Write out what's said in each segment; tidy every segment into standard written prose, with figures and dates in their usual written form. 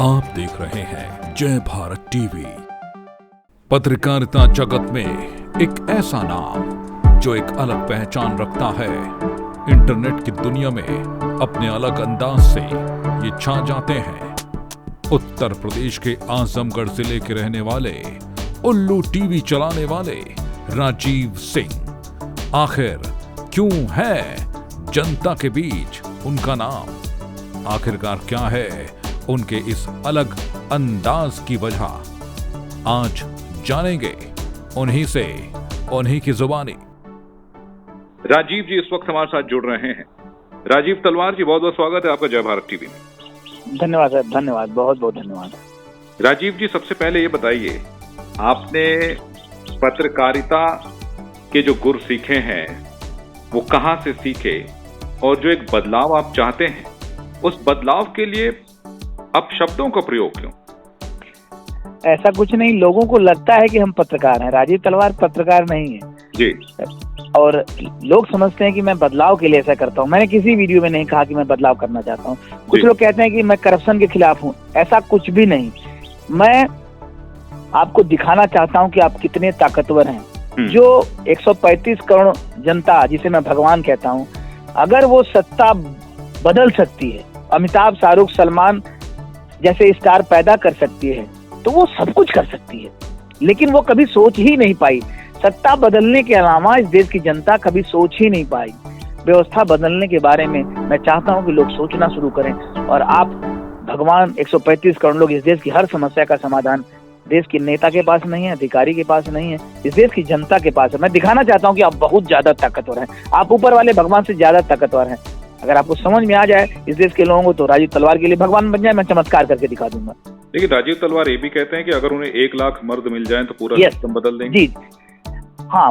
आप देख रहे हैं जय भारत टीवी। पत्रकारिता जगत में एक ऐसा नाम जो एक अलग पहचान रखता है। इंटरनेट की दुनिया में अपने अलग अंदाज से ये छा जाते हैं। उत्तर प्रदेश के आजमगढ़ जिले के रहने वाले उल्लू टीवी चलाने वाले राजीव सिंह आखिर क्यों है जनता के बीच उनका नाम? आखिरकार क्या है उनके इस अलग अंदाज की वजह? आज जानेंगे उन्हीं से, उन्हीं की जुबानी। राजीव जी इस वक्त हमारे साथ जुड़ रहे हैं। राजीव तलवार जी, बहुत बहुत स्वागत है आपका जय भारत टीवी में। धन्यवाद सर, धन्यवाद, बहुत बहुत धन्यवाद। राजीव जी, सबसे पहले ये बताइए, आपने पत्रकारिता के जो गुर सीखे हैं वो कहाँ से सीखे, और जो एक बदलाव आप चाहते हैं उस बदलाव के लिए अब शब्दों का प्रयोग क्यों? ऐसा कुछ नहीं, लोगों को लगता है कि हम पत्रकार हैं। राजीव तलवार पत्रकार नहीं है जी, और लोग समझते हैं कि मैं बदलाव के लिए ऐसा करता हूँ। मैंने किसी वीडियो में नहीं कहा कि मैं बदलाव करना चाहता हूँ। कुछ लोग कहते हैं कि मैं करप्शन के खिलाफ हूँ, ऐसा कुछ भी नहीं। मैं आपको दिखाना चाहता हूँ कि आप कितने ताकतवर हैं। जो 135 करोड़ जनता, जिसे मैं भगवान कहता हूँ, अगर वो सत्ता बदल सकती है, अमिताभ, शाहरुख, सलमान जैसे स्टार पैदा कर सकती है, तो वो सब कुछ कर सकती है। लेकिन वो कभी सोच ही नहीं पाई। सत्ता बदलने के अलावा इस देश की जनता कभी सोच ही नहीं पाई। व्यवस्था बदलने के बारे में मैं चाहता हूं कि लोग सोचना शुरू करें। और आप भगवान, 135 करोड़ लोग, इस देश की हर समस्या का समाधान देश के नेता के पास नहीं है, अधिकारी के पास नहीं है, इस देश की जनता के पास है। मैं दिखाना चाहता हूं कि आप बहुत ज्यादा ताकतवर हैं। आप ऊपर वाले भगवान से ज्यादा ताकतवर हैं। अगर आपको समझ में आ जाए इस देश के लोगों को, तो राजीव तलवार के लिए भगवान बन जाए, मैं चमत्कार करके दिखा दूंगा। लेकिन राजीव तलवार ये भी कहते हैं कि अगर उन्हें 1 लाख मर्द मिल जाए तो पूरा सिस्टम बदल देंगे। जी हाँ,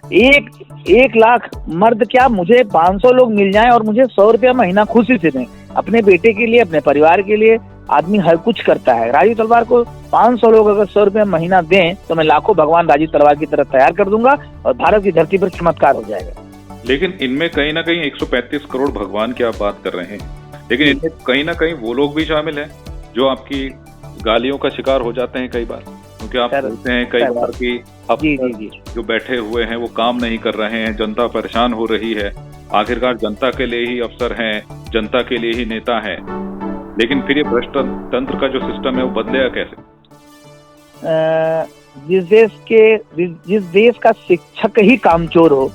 1 लाख मर्द क्या, मुझे 500 लोग मिल जाएं और मुझे 100 रुपया महीना खुशी से दें। अपने बेटे के लिए, अपने परिवार के लिए आदमी हर कुछ करता है। राजीव तलवार को 500 लोग अगर 100 रुपया महीना दें तो मैं लाखों भगवान राजीव तलवार की तरफ तैयार कर दूंगा और भारत की धरती पर चमत्कार हो जाएगा। लेकिन इनमें कहीं ना कहीं 135 करोड़ भगवान की आप बात कर रहे हैं, लेकिन इनमें कहीं ना कहीं वो लोग भी शामिल हैं जो आपकी गालियों का शिकार हो जाते हैं कई बार, क्योंकि आप बोलते हैं कई बार कि अफसर जो बैठे हुए हैं वो काम नहीं कर रहे हैं, जनता परेशान हो रही है। आखिरकार जनता के लिए ही अफसर हैं, जनता के लिए ही नेता हैं, लेकिन फिर ये भ्रष्ट तंत्र का जो सिस्टम है वो बदलेगा कैसे? जिस देश का शिक्षक ही कामचोर हो,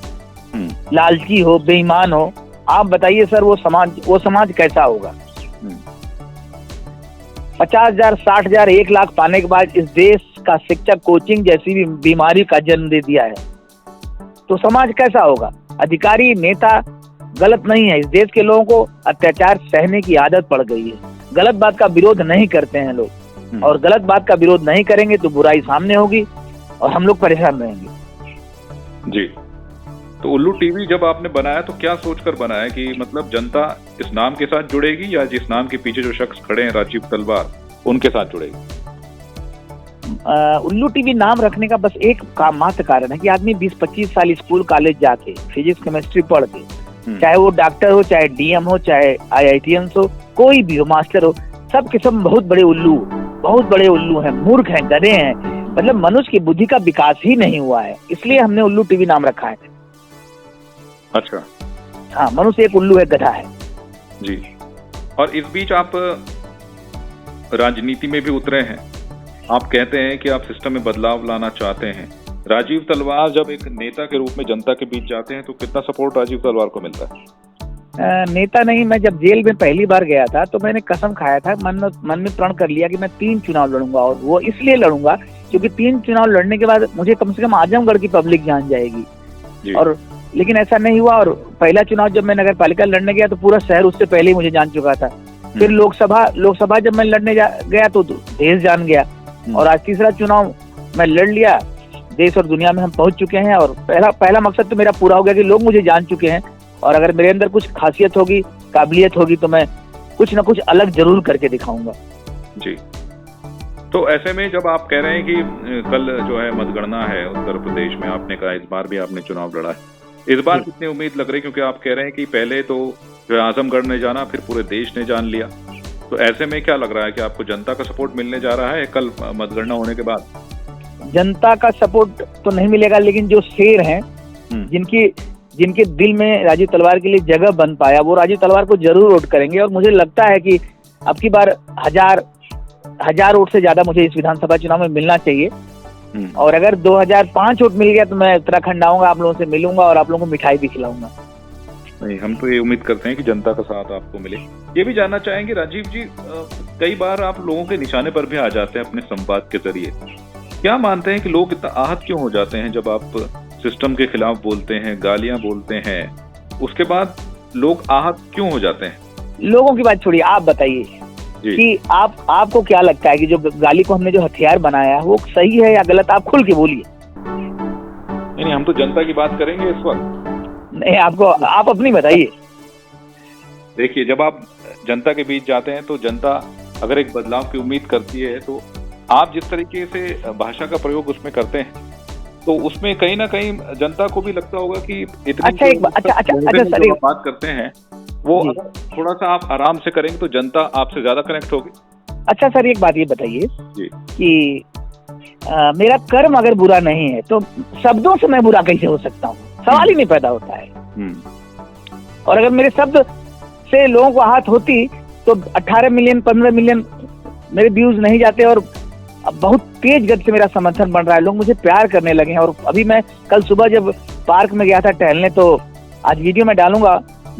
लालची हो, बेईमान हो, आप बताइए सर वो समाज कैसा होगा? 50,000, 60,000, 1 लाख पाने के बाद इस देश का शिक्षक कोचिंग जैसी भी बीमारी का जन्म दे दिया है, तो समाज कैसा होगा? अधिकारी, नेता गलत नहीं है। इस देश के लोगों को अत्याचार सहने की आदत पड़ गई है। गलत बात का विरोध नहीं करते हैं लोग, और गलत बात का विरोध नहीं करेंगे तो बुराई सामने होगी और हम लोग परेशान रहेंगे। जी, तो उल्लू टीवी जब आपने बनाया तो क्या सोचकर बनाया कि मतलब जनता इस नाम के साथ जुड़ेगी, या जिस नाम के पीछे जो शख्स खड़े हैं राजीव तलवार, उनके साथ जुड़ेगी? उल्लू टीवी नाम रखने का बस एक मात्र कारण है कि आदमी 20-25 साल स्कूल कॉलेज जाके फिजिक्स केमिस्ट्री पढ़ के, चाहे वो डॉक्टर हो, चाहे डीएम हो, चाहे IITians हो, कोई भी हो, मास्टर हो, सब के सब बहुत बड़े उल्लू हैं, मूर्ख हैं, गधे हैं। मतलब मनुष्य की बुद्धि का विकास ही नहीं हुआ है, इसलिए हमने उल्लू टीवी नाम रखा है। अच्छा, हाँ, मनुष्य एक उल्लू है, गधा है जी। और इस बीच आप राजनीति में भी उतरे हैं। आप कहते हैं कि आप सिस्टम में बदलाव लाना चाहते हैं। राजीव तलवार जब एक नेता के रूप में जनता के बीच जाते हैं तो कितना सपोर्ट राजीव तलवार को मिलता है? नेता नहीं, मैं जब जेल में पहली बार गया था तो मैंने कसम खाया था, मन में प्रण कर लिया कि मैं 3 चुनाव लड़ूंगा, और वो इसलिए लड़ूंगा क्योंकि 3 चुनाव लड़ने के बाद मुझे कम से कम आजमगढ़ की पब्लिक जान जाएगी। और लेकिन ऐसा नहीं हुआ। और पहला चुनाव जब मैं नगर पालिका लड़ने गया तो पूरा शहर उससे पहले ही मुझे जान चुका था। फिर लोकसभा जब मैं लड़ने गया तो देश जान गया। और आज तीसरा चुनाव मैं लड़ लिया, देश और दुनिया में हम पहुंच चुके हैं। और पहला मकसद तो मेरा पूरा हो गया कि लोग मुझे जान चुके हैं, और अगर मेरे अंदर कुछ खासियत होगी, काबिलियत होगी, तो मैं कुछ ना कुछ अलग जरूर करके दिखाऊंगा। जी, तो ऐसे में जब आप कह रहे हैं कि कल जो है मतगणना है उत्तर प्रदेश में, आपने कहा इस बार भी आपने चुनाव लड़ा है, इस बार कितनी उम्मीद लग रही है? क्योंकि आप कह रहे हैं कि पहले तो जो आजमगढ़ ने जाना, फिर पूरे देश ने जान लिया, तो ऐसे में क्या लग रहा है कि आपको जनता का सपोर्ट मिलने जा रहा है कल मतगणना होने के बाद? जनता का सपोर्ट तो नहीं मिलेगा, लेकिन जो शेर हैं, जिनके दिल में राजीव तलवार के लिए जगह बन पाया, वो राजीव तलवार को जरूर वोट करेंगे। और मुझे लगता है कि अब की बार हजार वोट से ज्यादा मुझे इस विधानसभा चुनाव में मिलना चाहिए। और अगर 2005 वोट मिल गया तो मैं उत्तराखंड आऊंगा, आप लोगों से मिलूंगा और आप लोगों को मिठाई भी खिलाऊंगा। नहीं, हम तो ये उम्मीद करते हैं कि जनता का साथ आपको मिले। ये भी जानना चाहेंगे राजीव जी, कई बार आप लोगों के निशाने पर भी आ जाते हैं अपने संवाद के जरिए। क्या मानते हैं कि लोग इतना आहत क्यों हो जाते हैं जब आप सिस्टम के खिलाफ बोलते हैं, गालियां बोलते हैं, उसके बाद लोग आहत क्यों हो जाते हैं? लोगों की बात छोड़िए, आप बताइए कि आपको क्या लगता है कि जो गाली को हमने जो हथियार बनाया है वो सही है या गलत? आप खुल के बोलिए। नहीं, हम तो जनता की बात करेंगे इस वक्त। नहीं, आप अपनी बताइए। देखिए, जब आप जनता के बीच जाते हैं तो जनता अगर एक बदलाव की उम्मीद करती है, तो आप जिस तरीके से भाषा का प्रयोग उसमें करते हैं तो उसमें कहीं ना कहीं जनता को भी लगता होगा कि इतनी बात करते हैं वो थोड़ा सा आप आराम से करेंगे तो जनता आपसे ज्यादा कनेक्ट होगी। अच्छा सर, एक बात ये बताइए कि मेरा कर्म अगर बुरा नहीं है तो शब्दों से मैं बुरा कैसे हो सकता हूँ? सवाल ही नहीं पैदा होता है। और अगर मेरे शब्द से लोगों को आहत होती तो 18 मिलियन 15 मिलियन मेरे व्यूज नहीं जाते और अब बहुत तेज गति से मेरा समर्थन बढ़ रहा है, लोग मुझे प्यार करने लगे हैं। और अभी मैं कल सुबह जब पार्क में गया था टहलने, तो आज वीडियो में डालूंगा,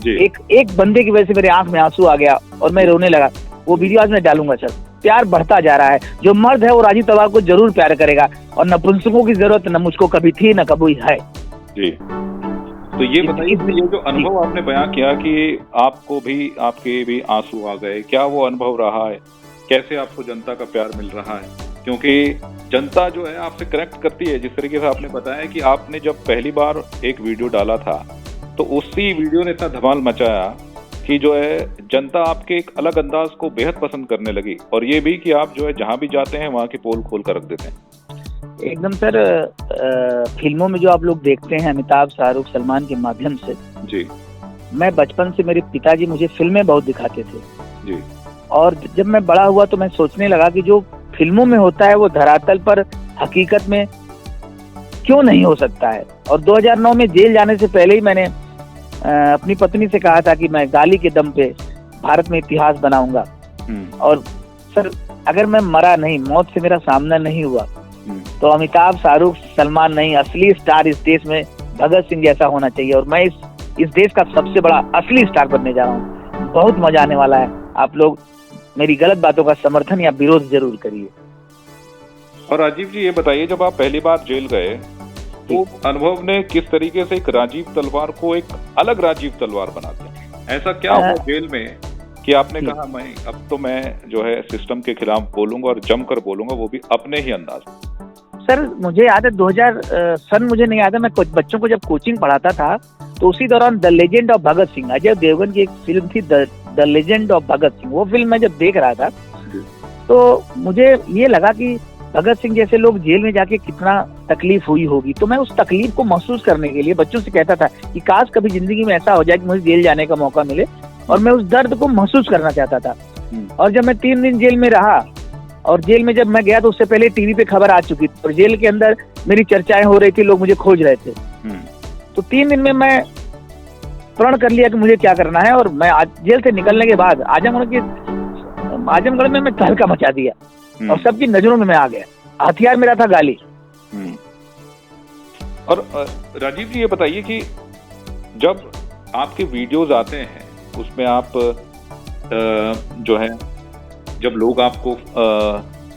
एक बंदे की वजह से मेरे आंख में आंसू आ गया और मैं रोने लगा। वो वीडियो आज मैं डालूंगा सर। प्यार बढ़ता जा रहा है। जो मर्द है वो राजीव तलवार को जरूर प्यार करेगा और नपुंसकों की जरूरत न मुझको कभी थी न कभी है। जी, तो ये बताइए, ये जो अनुभव आपने बयां किया कि आपको भी, आपके भी आंसू आ गए, क्या वो अनुभव रहा है? कैसे आपको जनता का प्यार मिल रहा है? क्योंकि जनता जो है आपसे कनेक्ट करती है। जिस तरीके से आपने बताया कि आपने जब पहली बार एक वीडियो डाला था तो उसी वीडियो ने इतना धमाल मचाया कि जो है जनता आपके एक अलग अंदाज को बेहद पसंद करने लगी। और ये भी कि आप जो है जहां भी जाते हैं वहां की पोल खोल कर रख देते हैं। एकदम सर, फिल्मों में जो आप लोग देखते हैं अमिताभ, शाहरुख, सलमान के माध्यम से, जी, मैं बचपन से मेरे पिताजी मुझे फिल्में बहुत दिखाते थे जी। और जब मैं बड़ा हुआ तो मैं सोचने लगा कि जो फिल्मों में होता है वो धरातल पर हकीकत में क्यों नहीं हो सकता है। और 2009 में जेल जाने से पहले ही मैंने अपनी पत्नी से कहा था कि मैं गाली के दम पे भारत में इतिहास बनाऊंगा। और सर, अगर मैं मरा नहीं, मौत से मेरा सामना नहीं हुआ, तो अमिताभ, शाहरुख, सलमान नहीं, असली स्टार इस देश में भगत सिंह जैसा होना चाहिए। और मैं इस देश का सबसे बड़ा असली स्टार बनने जा रहा हूँ। बहुत मजा आने वाला है। आप लोग मेरी गलत बातों का समर्थन या विरोध जरूर करिए। और राजीव जी, ये बताइए, जब आप पहली बार जेल गए तो अनुभव ने किस तरीके से एक राजीव तलवार को एक अलग राजीव तलवार बना दिया? ऐसा क्या हुआ जेल में कि आपने कहा मैं जो है सिस्टम के खिलाफ बोलूंगा और जमकर बोलूंगा, वो भी अपने ही अंदाज में? सर, मुझे याद है 2000 सन मुझे नहीं याद है, मैं बच्चों को जब कोचिंग पढ़ाता था तो उसी दौरान the legend of Bhagat Singh, Ajay Devgan की एक फिल्म थी the legend of Bhagat Singh, वो फिल्म मैं जब देख रहा था तो मुझे ये लगा कि भगत सिंह जैसे लोग जेल में जाके कितना तकलीफ हुई होगी। तो मैं उस तकलीफ को महसूस करने के लिए बच्चों से कहता था कि काश कभी जिंदगी में ऐसा हो जाए कि मुझे जेल जाने का मौका मिले, और मैं उस दर्द को महसूस करना चाहता था। और जब मैं 3 दिन जेल में रहा, और जेल में जब मैं गया तो उससे पहले टीवी पे खबर आ चुकी थी और जेल के अंदर मेरी चर्चाएं हो रही थी, लोग मुझे खोज रहे थे। तो 3 दिन में मैं प्रण कर लिया कि मुझे क्या करना है। और मैं जेल से निकलने के बाद आजमगढ़ में मैं तहलका मचा दिया और सबकी नजरों में मैं आ गया। हथियार मेरा था गाली। और राजीव जी, ये बताइए कि जब आपके वीडियोस आते हैं उसमें आप जो है, जब लोग आपको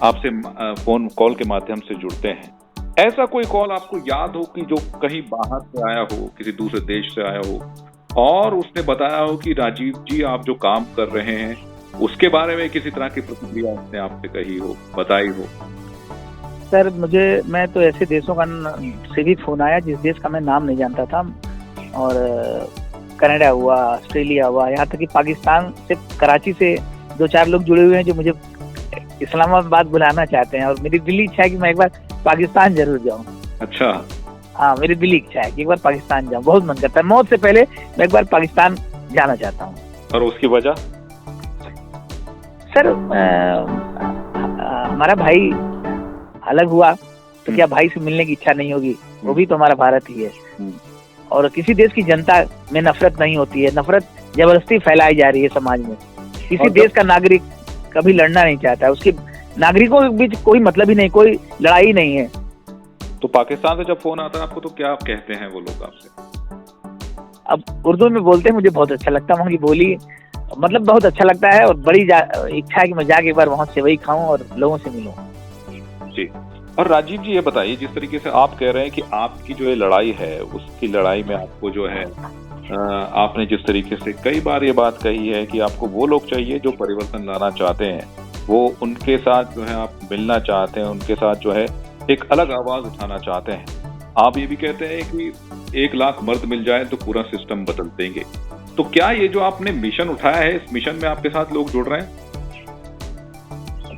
आपसे फोन कॉल के माध्यम से जुड़ते हैं, ऐसा कोई कॉल आपको याद हो कि जो कहीं बाहर से आया हो, किसी दूसरे देश से आया हो, और उसने बताया हो कि राजीव जी आप जो काम कर रहे हैं उसके बारे में किसी तरह की प्रतिक्रिया उसने आपसे कही हो, बताई हो? सर, मैं तो ऐसे देशों का से भी फोन आया जिस देश का मैं नाम नहीं जानता था, और कनाडा हुआ, ऑस्ट्रेलिया हुआ, यहाँ तक कि पाकिस्तान से, कराची से 2-4 लोग जुड़े हुए हैं जो मुझे इस्लामाबाद बुलाना चाहते हैं। और मेरी दिली इच्छा है कि मैं एक बार पाकिस्तान जरूर जाऊँ। अच्छा। हाँ, मेरी दिली इच्छा है कि एक बार पाकिस्तान जाऊँ, बहुत मन करता है। मौत से पहले मैं एक बार पाकिस्तान जाना चाहता हूँ। और उसकी वजह? सर हमारा भाई अलग हुआ तो क्या भाई से मिलने की इच्छा नहीं होगी? वो भी तो हमारा भारत ही है। और किसी देश की जनता में नफरत नहीं होती है, नफरत जबरदस्ती फैलाई जा रही है समाज में। किसी देश का नागरिक कभी लड़ना नहीं चाहता है, उसके नागरिकों के बीच कोई मतलब ही नहीं, कोई लड़ाई नहीं है। तो पाकिस्तान से जब फोन आता है आपको तो क्या आप कहते हैं वो लोग आपसे? अब उर्दू में बोलते हैं, मुझे बहुत अच्छा लगता है वहाँ की बोली, मतलब बहुत अच्छा लगता है। और बड़ी इच्छा है कि मैं जाके एक बार वहाँ सेवई खाऊं और लोगों से मिलूं। जी। और राजीव जी ये बताइए, जिस तरीके से आप कह रहे हैं कि आपकी जो ये लड़ाई है उसकी लड़ाई में आपको जो है आपने जिस तरीके से कई बार ये बात कही है कि आपको वो लोग चाहिए जो परिवर्तन लाना चाहते हैं, वो उनके साथ जो है आप मिलना चाहते हैं, उनके साथ जो है एक अलग आवाज उठाना चाहते हैं। आप ये भी कहते हैं कि 1 लाख मर्द मिल जाए तो पूरा सिस्टम बदल देंगे। तो क्या ये जो आपने मिशन उठाया है, इस मिशन में आपके साथ लोग जुड़ रहे हैं?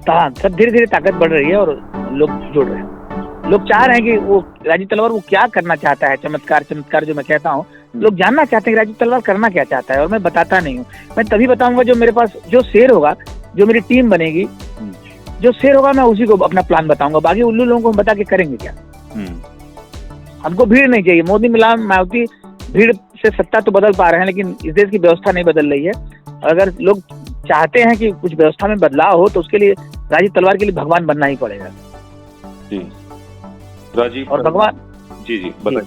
हाँ सर, धीरे धीरे ताकत बढ़ रही है और लोग जुड़ रहे हैं। लोग चाह रहे हैं कि वो राजीव तलवार वो क्या करना चाहता है, चमत्कार जो मैं कहता हूँ, लोग जानना चाहते हैं कि राजीव तलवार करना क्या चाहता है, और मैं बताता नहीं हूँ। मैं तभी बताऊंगा जो मेरे पास जो शेर होगा, जो मेरी टीम बनेगी, जो शेर होगा मैं उसी को अपना प्लान बताऊंगा। बाकी उल्लू लोगों को हम बता के करेंगे क्या? हमको भीड़ नहीं चाहिए। मोदी मिलान मायावती भीड़ से सत्ता तो बदल पा रहे हैं, लेकिन इस देश की व्यवस्था नहीं बदल रही है। अगर लोग चाहते हैं कि कुछ व्यवस्था में बदलाव हो तो उसके लिए राजीव तलवार के लिए भगवान बनना ही पड़ेगा। जी राजीव और भगवान जी बताइए।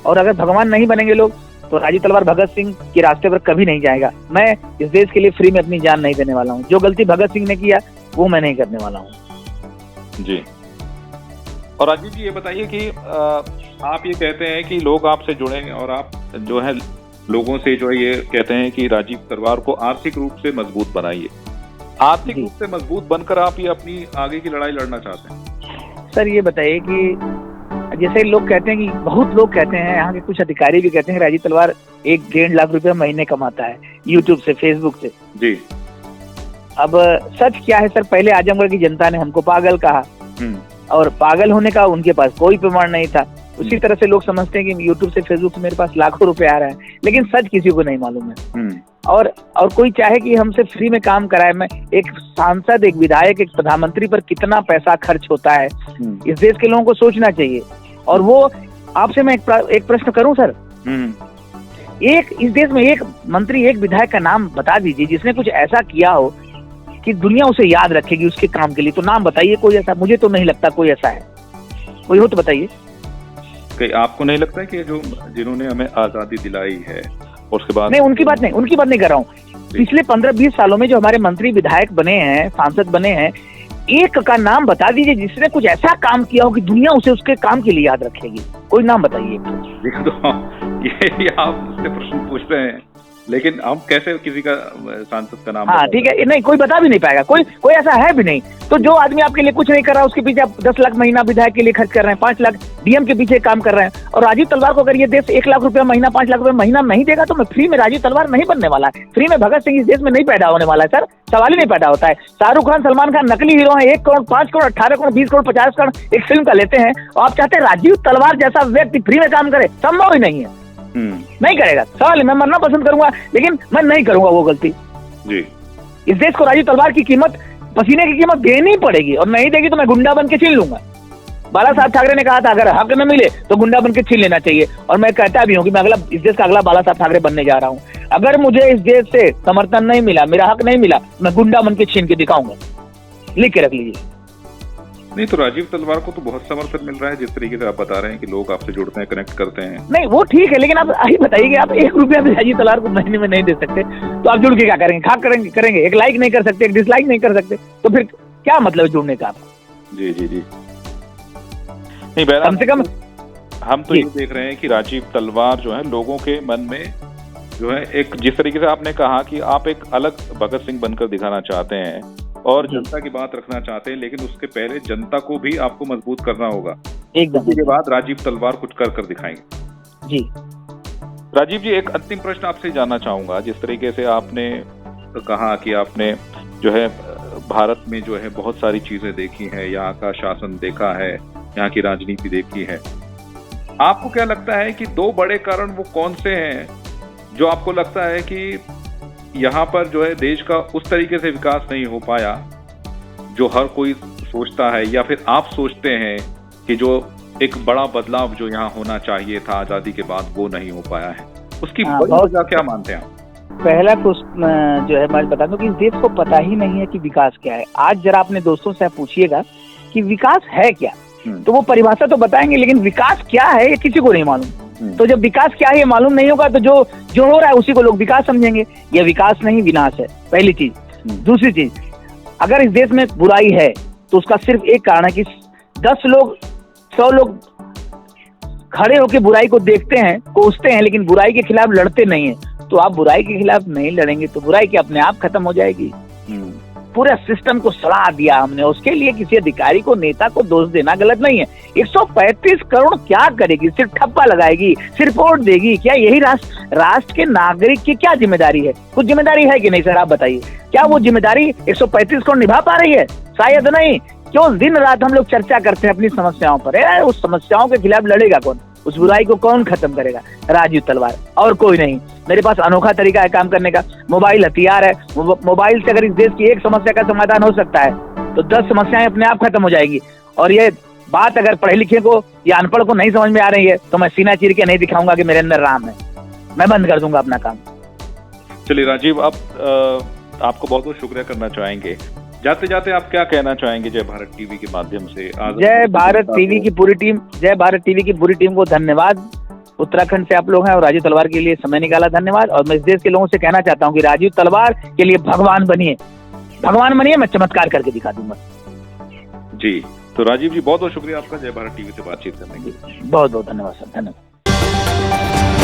और अगर भगवान नहीं बनेंगे लोग तो राजीव तलवार भगत सिंह के रास्ते पर कभी नहीं जाएगा। मैं इस देश के लिए फ्री में अपनी जान नहीं देने वाला हूँ। जो गलती भगत सिंह ने किया वो मैं नहीं करने वाला हूँ। जी। और राजीव जी ये बताइए कि आप ये कहते हैं कि लोग आपसे जुड़ें और आप जो है लोगों से जो है ये कहते हैं कि राजीव तलवार को आर्थिक रूप से मजबूत बनाइए। आर्थिक रूप से मजबूत बनकर आप ये अपनी आगे की लड़ाई लड़ना चाहते हैं? सर ये बताइए कि जैसे लोग कहते हैं कि बहुत लोग कहते हैं, यहाँ के कुछ अधिकारी भी कहते हैं कि राजीव तलवार 1-1.5 लाख रुपया महीने कमाता है यूट्यूब से, फेसबुक से। जी। अब सच क्या है सर, पहले आजमगढ़ की जनता ने हमको पागल कहा और पागल होने का उनके पास कोई प्रमाण नहीं था। उसी तरह से लोग समझते हैं कि यूट्यूब से, फेसबुक से मेरे पास लाखों रुपए आ रहे हैं, लेकिन सच किसी को नहीं मालूम है। और कोई चाहे कि हमसे फ्री में काम कराए। मैं एक सांसद, एक विधायक, एक प्रधानमंत्री पर कितना पैसा खर्च होता है, इस देश के लोगों को सोचना चाहिए। और वो आपसे मैं एक प्रश्न करूं सर, एक इस देश में एक मंत्री, एक विधायक का नाम बता दीजिए जिसने कुछ ऐसा किया हो कि दुनिया उसे याद रखेगी उसके काम के लिए। तो नाम बताइए कोई ऐसा। मुझे तो नहीं लगता कोई ऐसा है। कोई हो तो बताइए। आपको नहीं लगता है कि जो जिन्होंने हमें आजादी दिलाई है और उसके बाद? नहीं, उनकी बात नहीं कर रहा हूँ। पिछले 15-20 सालों में जो हमारे मंत्री, विधायक बने हैं, सांसद बने हैं, एक का नाम बता दीजिए जिसने कुछ ऐसा काम किया हो कि दुनिया उसे उसके काम के लिए याद रखेगी। कोई नाम बताइए। ये आप मुझसे प्रश्न पूछ रहे हैं, लेकिन हम कैसे किसी का सांसद का नाम? हाँ ठीक है, नहीं कोई बता भी नहीं पाएगा। कोई ऐसा है भी नहीं। तो जो आदमी आपके लिए कुछ नहीं कर रहा उसके पीछे आप 10 लाख महीना विधायक के लिए खर्च कर रहे हैं, 5 लाख डीएम के पीछे काम कर रहे हैं। और राजीव तलवार को अगर ये देश 1 लाख रुपया महीना, 5 लाख रुपया महीना नहीं देगा तो मैं फ्री में राजीव तलवार नहीं बनने वाला है। फ्री में भगत सिंह इस देश में नहीं पैदा होने वाला है सर। सवाल ही नहीं पैदा होता है। शाहरुख खान, सलमान खान नकली हीरो है। 1 करोड़, 5 करोड़, 18 करोड़, 20 करोड़, 50 करोड़ एक फिल्म का लेते हैं, और आप चाहते हैं राजीव तलवार जैसा व्यक्ति फ्री में काम करे? संभव ही नहीं है। नहीं करेगा। सवाल है, मैं मरना पसंद करूंगा लेकिन मैं नहीं करूंगा वो गलती। जी। इस देश को राजीव तलवार की कीमत, पसीने की कीमत देनी पड़ेगी, और नहीं देगी तो मैं गुंडा बन के छीन लूंगा। बाला साहब ठाकरे ने कहा था अगर हक न मिले तो गुंडा बन के छीन लेना चाहिए, और मैं कहता भी हूँ कि मैं इस देश का अगला बाला साहब ठाकरे बनने जा रहा हूँ। अगर मुझे इस देश से समर्थन नहीं मिला, मेरा हक नहीं मिला, मैं गुंडा बन के छीन के दिखाऊंगा। लिख के रख लीजिए। नहीं तो राजीव तलवार को तो बहुत समर्थन मिल रहा है, जिस तरीके से आप बता रहे हैं कि लोग आपसे जुड़ते हैं, कनेक्ट करते हैं। नहीं वो ठीक है, लेकिन आप यही बताइए कि आप 1 रुपया भी राजीव तलवार को महीने में नहीं दे सकते तो आप जुड़ के क्या करेंगे? खाक करेंगे। एक लाइक नहीं कर सकते, एक डिसलाइक नहीं कर सकते, तो फिर क्या मतलब जुड़ने का आपको? जी। नहीं बहरहाल, कम से कम हम तो ये देख रहे हैं कि राजीव तलवार जो है लोगों के मन में जो है एक, जिस तरीके से आपने कहा कि आप एक अलग भगत सिंह बनकर दिखाना चाहते हैं और जनता की बात रखना चाहते हैं, लेकिन उसके पहले जनता को भी आपको मजबूत करना होगा। एकदम। उसके बाद राजीव तलवार कुछ कर दिखाएंगे। जी। राजीव जी, एक अंतिम प्रश्न आपसे जानना चाहूंगा। जिस तरीके से आपने कहा कि आपने जो है भारत में जो है बहुत सारी चीजें देखी हैं, यहाँ का शासन देखा है, यहाँ की राजनीति देखी है, आपको क्या लगता है कि 2 बड़े कारण वो कौन से हैं जो आपको लगता है कि यहाँ पर जो है देश का उस तरीके से विकास नहीं हो पाया जो हर कोई सोचता है, या फिर आप सोचते हैं कि जो एक बड़ा बदलाव जो यहाँ होना चाहिए था आजादी के बाद वो नहीं हो पाया है, उसकी वजह क्या मानते हैं आप? पहला तो जो है मैं बता दूं कि इस देश को पता ही नहीं है कि विकास क्या है। आज जरा अपने दोस्तों से पूछिएगा कि विकास है क्या, तो वो परिभाषा तो बताएंगे, लेकिन विकास क्या है ये किसी को नहीं मालूम। तो जब विकास क्या है ये मालूम नहीं होगा तो जो हो रहा है उसी को लोग विकास समझेंगे। ये विकास नहीं विनाश है, पहली चीज। दूसरी चीज, अगर इस देश में बुराई है तो उसका सिर्फ एक कारण है कि 10 लोग 100 लोग खड़े होकर बुराई को देखते हैं, कोसते हैं, लेकिन बुराई के खिलाफ लड़ते नहीं है। तो आप बुराई के खिलाफ नहीं लड़ेंगे तो बुराई की अपने आप खत्म हो जाएगी। पूरे सिस्टम को सड़ा दिया हमने, उसके लिए किसी अधिकारी को, नेता को दोष देना गलत नहीं है। 135 करोड़ क्या करेगी? सिर्फ ठप्पा लगाएगी, सिर्फ वोट देगी क्या? यही राष्ट्र के नागरिक की क्या जिम्मेदारी है? कुछ जिम्मेदारी है कि नहीं सर, आप बताइए। क्या वो जिम्मेदारी 135 करोड़ निभा पा रही है? शायद नहीं। क्यों दिन रात हम लोग चर्चा करते हैं अपनी समस्याओं पर? उस समस्याओं के खिलाफ लड़ेगा कौन? उस बुराई को कौन खत्म करेगा? राजीव तलवार, और कोई नहीं। मेरे पास अनोखा तरीका है काम करने का। मोबाइल हथियार है। मोबाइल से अगर इस देश की एक समस्या का समाधान हो सकता है तो 10 समस्याएं अपने आप खत्म हो जाएगी। और ये बात अगर पढ़े लिखे को या अनपढ़ को नहीं समझ में आ रही है तो मैं सीना चीर के नहीं दिखाऊंगा कि मेरे अंदर राम है। मैं बंद कर दूंगा अपना काम। चलिए राजीव, आपको बहुत बहुत शुक्रिया करना चाहेंगे। जाते जाते आप क्या कहना चाहेंगे जय भारत टीवी के माध्यम से? जय भारत टीवी की पूरी टीम, जय भारत टीवी की पूरी टीम को धन्यवाद। उत्तराखंड से आप लोग हैं और राजीव तलवार के लिए समय निकाला, धन्यवाद। और मैं इस देश के लोगों से कहना चाहता हूं कि राजीव तलवार के लिए भगवान बनिए, भगवान बनिए। मैं चमत्कार करके दिखा दूंगा। जी, तो राजीव जी बहुत बहुत शुक्रिया आपका जय भारत टीवी से बातचीत करने के लिए। बहुत बहुत धन्यवाद सर, धन्यवाद।